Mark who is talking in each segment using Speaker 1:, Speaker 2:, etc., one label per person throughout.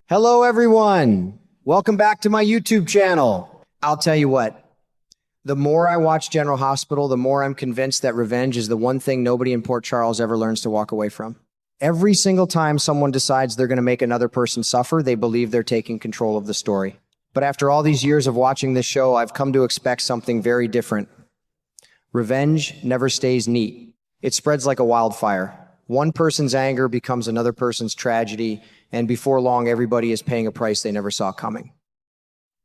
Speaker 1: Hello, everyone. Welcome back to my YouTube channel. I'll tell you what, the more I watch General Hospital, the more I'm convinced that revenge is the one thing nobody in Port Charles ever learns to walk away from. Every single time someone decides they're going to make another person suffer, they believe they're taking control of the story. But after all these years of watching this show, I've come to expect something very different. Revenge never stays neat. It spreads like a wildfire. One person's anger becomes another person's tragedy, and before long, everybody is paying a price they never saw coming.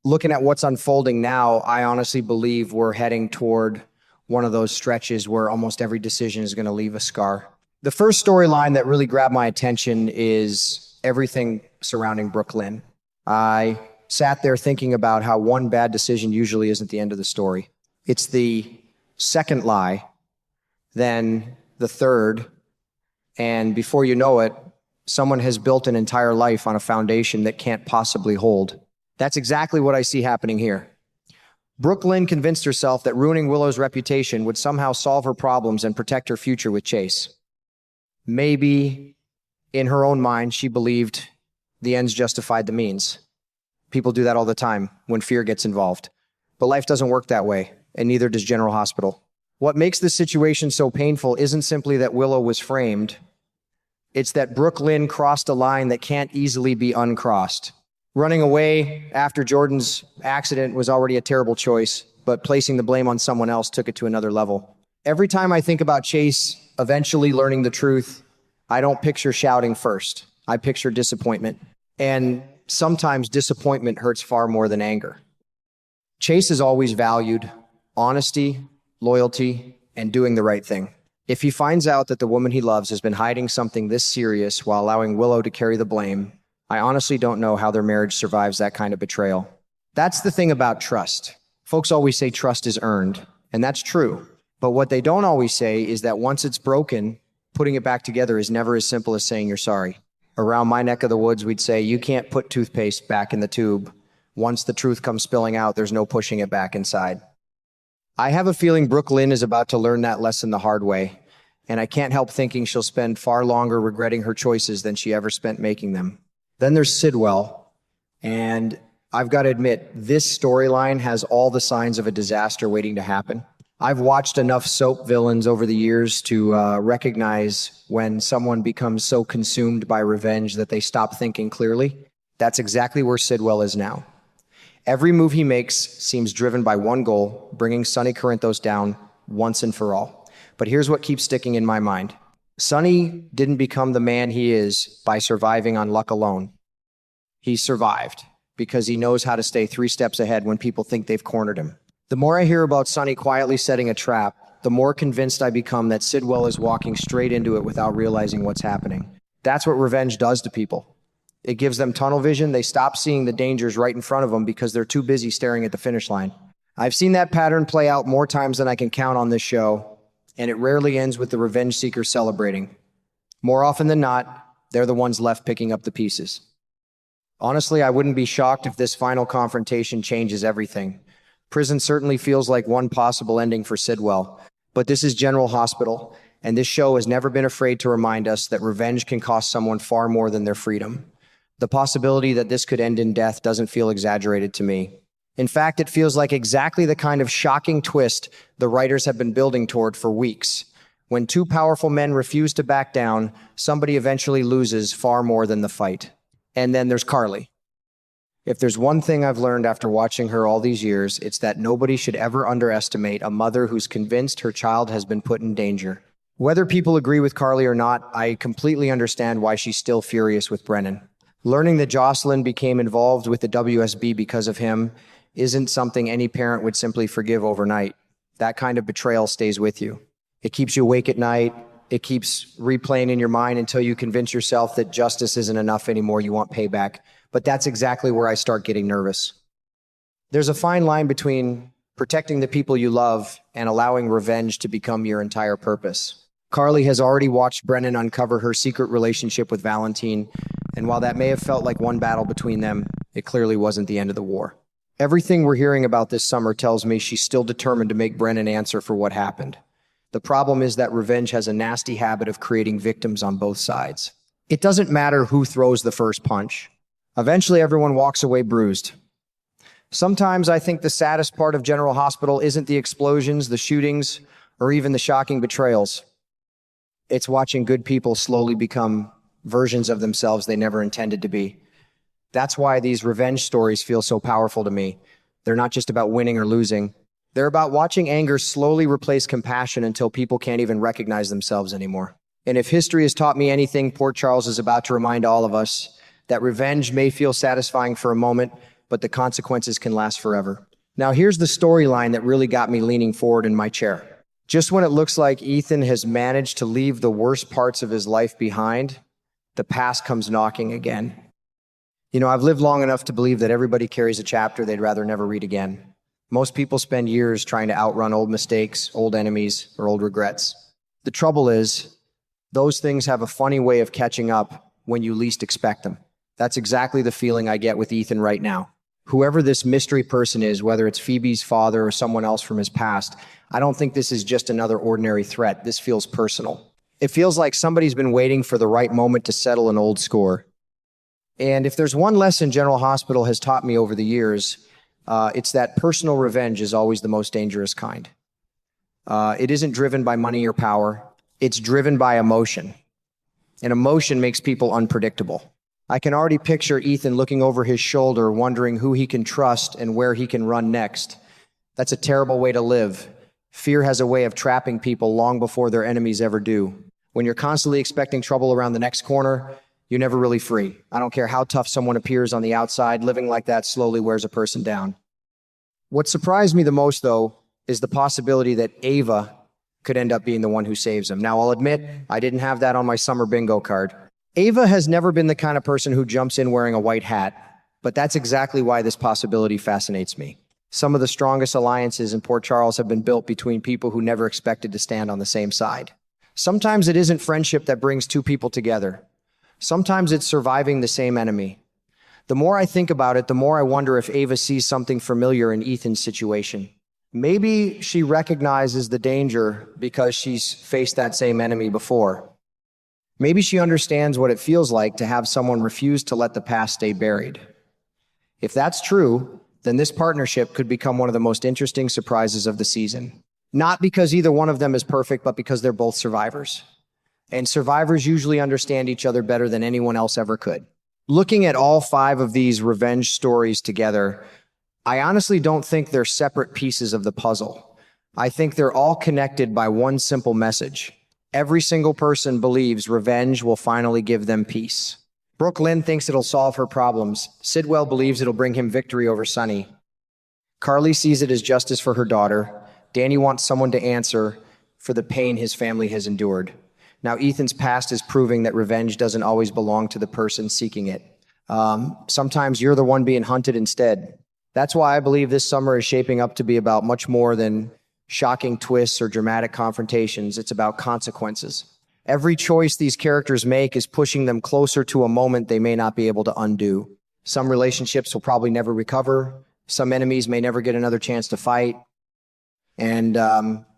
Speaker 1: Looking at what's unfolding now, I honestly believe we're heading toward one of those stretches where almost every decision is going to leave a scar. The first storyline that really grabbed my attention is everything surrounding Brooke Lynn. I sat there thinking about how one bad decision usually isn't the end of the story. It's the second lie, then the third, and before you know it, someone has built an entire life on a foundation that can't possibly hold. That's exactly what I see happening here. Brooke Lynn convinced herself that ruining Willow's reputation would somehow solve her problems and protect her future with Chase. Maybe, in her own mind, she believed the ends justified the means. People do that all the time when fear gets involved. But life doesn't work that way, and neither does General Hospital. What makes this situation so painful isn't simply that Willow was framed. It's that Brooke Lynn crossed a line that can't easily be uncrossed. Running away after Jordan's accident was already a terrible choice, but placing the blame on someone else took it to another level. Every time I think about Chase eventually learning the truth, I don't picture shouting first. I picture disappointment. And sometimes disappointment hurts far more than anger. Chase has always valued honesty, loyalty, and doing the right thing. If he finds out that the woman he loves has been hiding something this serious while allowing Willow to carry the blame, I honestly don't know how their marriage survives that kind of betrayal. That's the thing about trust. Folks always say trust is earned, and that's true. But what they don't always say is that once it's broken, putting it back together is never as simple as saying you're sorry. Around my neck of the woods, we'd say you can't put toothpaste back in the tube. Once the truth comes spilling out, there's no pushing it back inside. I have a feeling Brooke Lynn is about to learn that lesson the hard way, and I can't help thinking she'll spend far longer regretting her choices than she ever spent making them. Then there's Sidwell, and I've got to admit, this storyline has all the signs of a disaster waiting to happen. I've watched enough soap villains over the years to recognize when someone becomes so consumed by revenge that they stop thinking clearly. That's exactly where Sidwell is now. Every move he makes seems driven by one goal, bringing Sonny Corinthos down once and for all. But here's what keeps sticking in my mind. Sonny didn't become the man he is by surviving on luck alone. He survived because he knows how to stay 3 steps ahead when people think they've cornered him. The more I hear about Sonny quietly setting a trap, the more convinced I become that Sidwell is walking straight into it without realizing what's happening. That's what revenge does to people. It gives them tunnel vision. They stop seeing the dangers right in front of them because they're too busy staring at the finish line. I've seen that pattern play out more times than I can count on this show, and it rarely ends with the revenge seeker celebrating. More often than not, they're the ones left picking up the pieces. Honestly, I wouldn't be shocked if this final confrontation changes everything. Prison certainly feels like one possible ending for Sidwell, but this is General Hospital, and this show has never been afraid to remind us that revenge can cost someone far more than their freedom. The possibility that this could end in death doesn't feel exaggerated to me. In fact, it feels like exactly the kind of shocking twist the writers have been building toward for weeks. When 2 powerful men refuse to back down, somebody eventually loses far more than the fight. And then there's Carly. If there's one thing I've learned after watching her all these years, it's that nobody should ever underestimate a mother who's convinced her child has been put in danger. Whether people agree with Carly or not, I completely understand why she's still furious with Brennan. Learning that Jocelyn became involved with the WSB because of him isn't something any parent would simply forgive overnight. That kind of betrayal stays with you. It keeps you awake at night. It keeps replaying in your mind until you convince yourself that justice isn't enough anymore. You want payback. But that's exactly where I start getting nervous. There's a fine line between protecting the people you love and allowing revenge to become your entire purpose. Carly has already watched Brennan uncover her secret relationship with Valentine, and while that may have felt like one battle between them, it clearly wasn't the end of the war. Everything we're hearing about this summer tells me she's still determined to make Brennan answer for what happened. The problem is that revenge has a nasty habit of creating victims on both sides. It doesn't matter who throws the first punch. Eventually, everyone walks away bruised. Sometimes I think the saddest part of General Hospital isn't the explosions, the shootings, or even the shocking betrayals. It's watching good people slowly become versions of themselves they never intended to be. That's why these revenge stories feel so powerful to me. They're not just about winning or losing. They're about watching anger slowly replace compassion until people can't even recognize themselves anymore. And if history has taught me anything, Port Charles is about to remind all of us that revenge may feel satisfying for a moment, but the consequences can last forever. Now, here's the storyline that really got me leaning forward in my chair. Just when it looks like Ethan has managed to leave the worst parts of his life behind, the past comes knocking again. You know, I've lived long enough to believe that everybody carries a chapter they'd rather never read again. Most people spend years trying to outrun old mistakes, old enemies, or old regrets. The trouble is, those things have a funny way of catching up when you least expect them. That's exactly the feeling I get with Ethan right now. Whoever this mystery person is, whether it's Phoebe's father or someone else from his past, I don't think this is just another ordinary threat. This feels personal. It feels like somebody's been waiting for the right moment to settle an old score. And if there's one lesson General Hospital has taught me over the years, it's that personal revenge is always the most dangerous kind. It isn't driven by money or power. It's driven by emotion. And emotion makes people unpredictable. I can already picture Ethan looking over his shoulder, wondering who he can trust and where he can run next. That's a terrible way to live. Fear has a way of trapping people long before their enemies ever do. When you're constantly expecting trouble around the next corner, you're never really free. I don't care how tough someone appears on the outside, living like that slowly wears a person down. What surprised me the most, though, is the possibility that Ava could end up being the one who saves him. Now, I'll admit, I didn't have that on my summer bingo card. Ava has never been the kind of person who jumps in wearing a white hat, but that's exactly why this possibility fascinates me. Some of the strongest alliances in Port Charles have been built between people who never expected to stand on the same side. Sometimes it isn't friendship that brings two people together. Sometimes it's surviving the same enemy. The more I think about it, the more I wonder if Ava sees something familiar in Ethan's situation. Maybe she recognizes the danger because she's faced that same enemy before. Maybe she understands what it feels like to have someone refuse to let the past stay buried. If that's true, then this partnership could become one of the most interesting surprises of the season. Not because either one of them is perfect, but because they're both survivors. And survivors usually understand each other better than anyone else ever could. Looking at all 5 of these revenge stories together, I honestly don't think they're separate pieces of the puzzle. I think they're all connected by one simple message. Every single person believes revenge will finally give them peace. Brooke Lynn thinks it'll solve her problems. Sidwell believes it'll bring him victory over Sunny. Carly sees it as justice for her daughter. Danny wants someone to answer for the pain his family has endured. Now, Ethan's past is proving that revenge doesn't always belong to the person seeking it. Sometimes you're the one being hunted instead. That's why I believe this summer is shaping up to be about much more than shocking twists or dramatic confrontations. It's about consequences. Every choice these characters make is pushing them closer to a moment they may not be able to undo. Some relationships will probably never recover. Some enemies may never get another chance to fight. And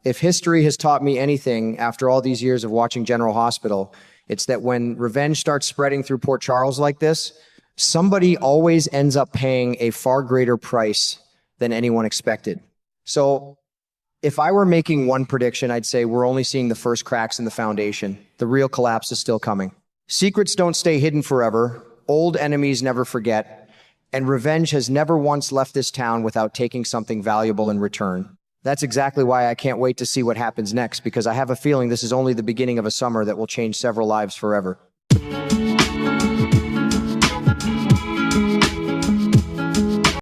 Speaker 1: if history has taught me anything after all these years of watching General Hospital, it's that when revenge starts spreading through Port Charles like this, somebody always ends up paying a far greater price than anyone expected. So if I were making one prediction, I'd say we're only seeing the first cracks in the foundation. The real collapse is still coming. Secrets don't stay hidden forever. Old enemies never forget. And revenge has never once left this town without taking something valuable in return. That's exactly why I can't wait to see what happens next, because I have a feeling this is only the beginning of a summer that will change several lives forever.